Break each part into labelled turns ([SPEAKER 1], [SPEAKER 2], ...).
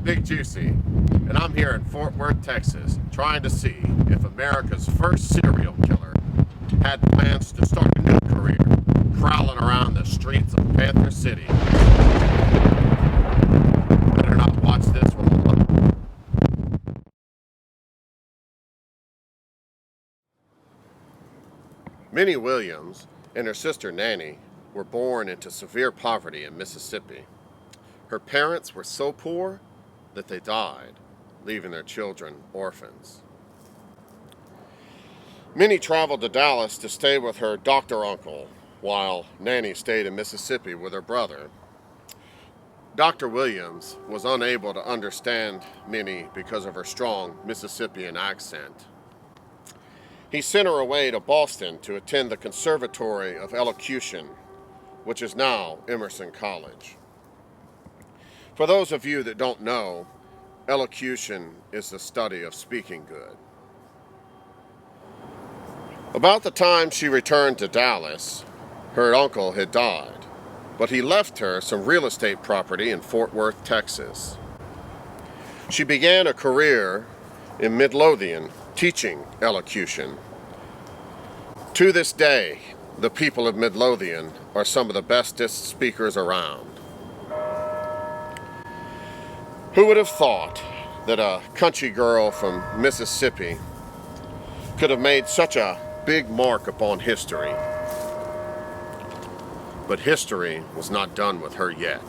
[SPEAKER 1] Big Juicy, and I'm here in Fort Worth, Texas, trying to see if America's first serial killer had plans to start a new career, prowling around the streets of Panther City. Better not watch this one alone. Minnie Williams and her sister Nanny were born into severe poverty in Mississippi. Her parents were so poor that they died, leaving their children orphans. Minnie traveled to Dallas to stay with her doctor uncle, while Nanny stayed in Mississippi with her brother. Dr. Williams was unable to understand Minnie because of her strong Mississippian accent. He sent her away to Boston to attend the Conservatory of Elocution, which is now Emerson College. For those of you that don't know, elocution is the study of speaking good. About the time she returned to Dallas, her uncle had died, but he left her some real estate property in Fort Worth, Texas. She began a career in Midlothian teaching elocution. To this day, the people of Midlothian are some of the bestest speakers around. Who would have thought that a country girl from Mississippi could have made such a big mark upon history? But history was not done with her yet.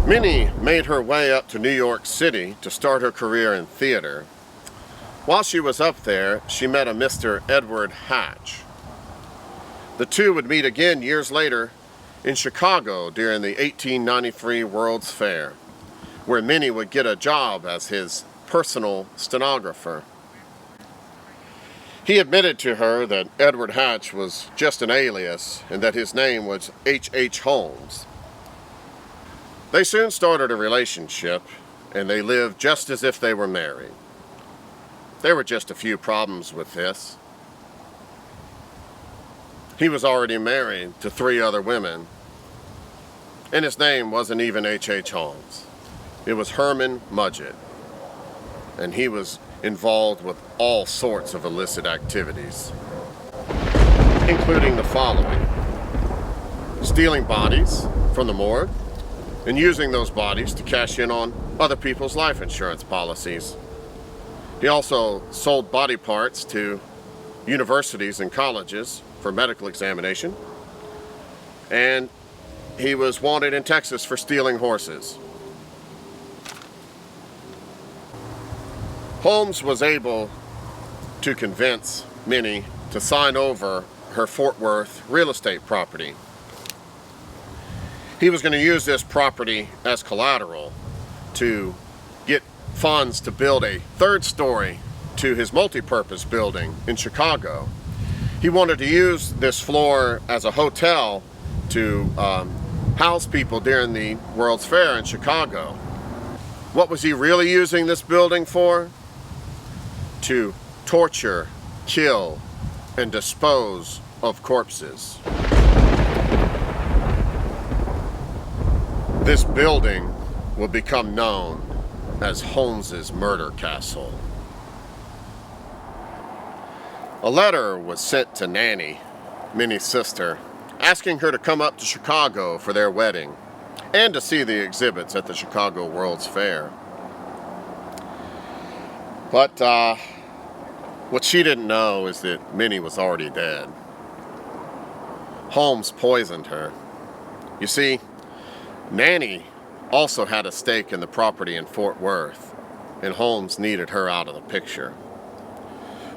[SPEAKER 1] Minnie made her way up to New York City to start her career in theater. While she was up there, she met a Mr. Edward Hatch. The two would meet again years later in Chicago during the 1893 World's Fair, where Minnie would get a job as his personal stenographer. He admitted to her that Edward Hatch was just an alias and that his name was H. Holmes. They soon started a relationship, and they lived just as if they were married. There were just a few problems with this. He was already married to 3 other women, and his name wasn't even H. Holmes. It was Herman Mudgett, and he was involved with all sorts of illicit activities, including the following: stealing bodies from the morgue and using those bodies to cash in on other people's life insurance policies. He also sold body parts to universities and colleges for medical examination, and he was wanted in Texas for stealing horses. Holmes was able to convince Minnie to sign over her Fort Worth real estate property. He was going to use this property as collateral to get funds to build a 3rd story to his multi-purpose building in Chicago. He wanted to use this floor as a hotel to house people during the World's Fair in Chicago. What was he really using this building for? To torture, kill, and dispose of corpses. This building would become known as Holmes's murder castle. A letter was sent to Nanny, Minnie's sister, asking her to come up to Chicago for their wedding and to see the exhibits at the Chicago World's Fair. But what she didn't know is that Minnie was already dead. Holmes poisoned her. You see, Nanny also had a stake in the property in Fort Worth, and Holmes needed her out of the picture.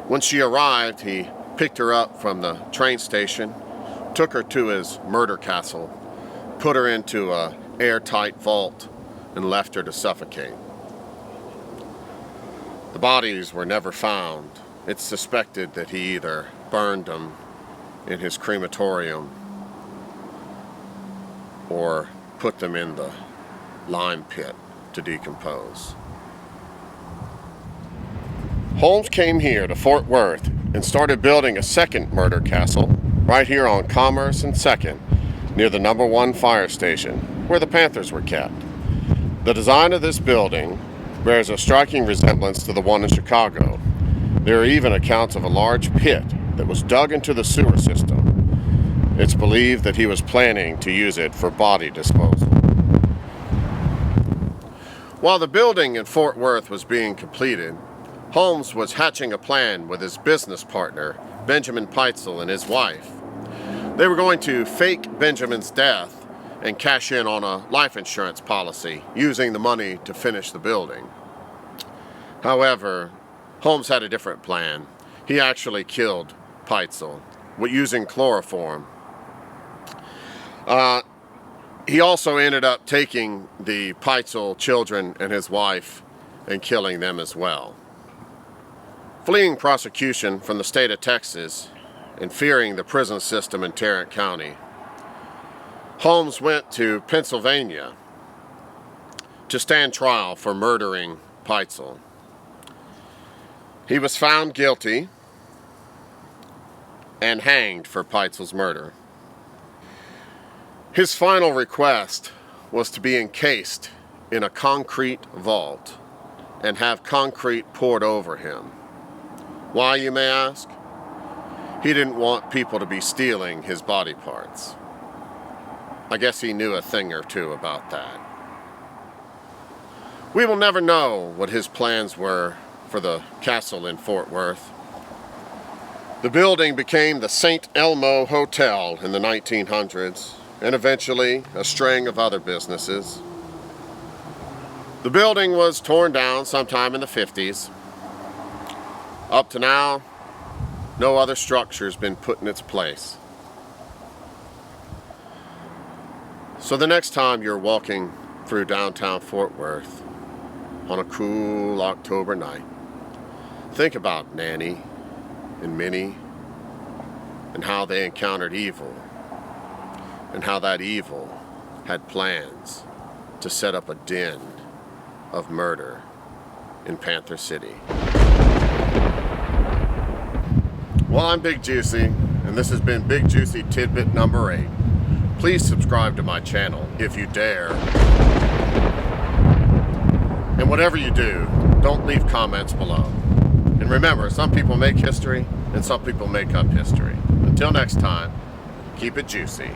[SPEAKER 1] When she arrived, he picked her up from the train station, took her to his murder castle, put her into an airtight vault, and left her to suffocate. The bodies were never found. It's suspected that he either burned them in his crematorium or put them in the lime pit to decompose. Holmes came here to Fort Worth and started building a second murder castle right here on Commerce and 2nd near the #1 fire station where the Panthers were kept. The design of this building bears a striking resemblance to the one in Chicago. There are even accounts of a large pit that was dug into the sewer system. It's believed that he was planning to use it for body disposal. While the building in Fort Worth was being completed, Holmes was hatching a plan with his business partner, Benjamin Pitezel, and his wife. They were going to fake Benjamin's death and cash in on a life insurance policy, using the money to finish the building. However, Holmes had a different plan. He actually killed Pitezel using chloroform. He also ended up taking the Pitezel children and his wife and killing them as well. Fleeing prosecution from the state of Texas and fearing the prison system in Tarrant County, Holmes went to Pennsylvania to stand trial for murdering Pitezel. He was found guilty and hanged for Pitezel's murder. His final request was to be encased in a concrete vault and have concrete poured over him. Why, you may ask? He didn't want people to be stealing his body parts. I guess he knew a thing or two about that. We will never know what his plans were for the castle in Fort Worth. The building became the St. Elmo Hotel in the 1900s, and eventually a string of other businesses. The building was torn down sometime in the 50s. Up to now, no other structure's been put in its place. So the next time you're walking through downtown Fort Worth on a cool October night, think about Nanny and Minnie and how they encountered evil, and how that evil had plans to set up a den of murder in Panther City. Well, I'm Big Juicy, and this has been Big Juicy Tidbit number 8. Please subscribe to my channel if you dare. And whatever you do, don't leave comments below. And remember, some people make history, and some people make up history. Until next time, keep it juicy.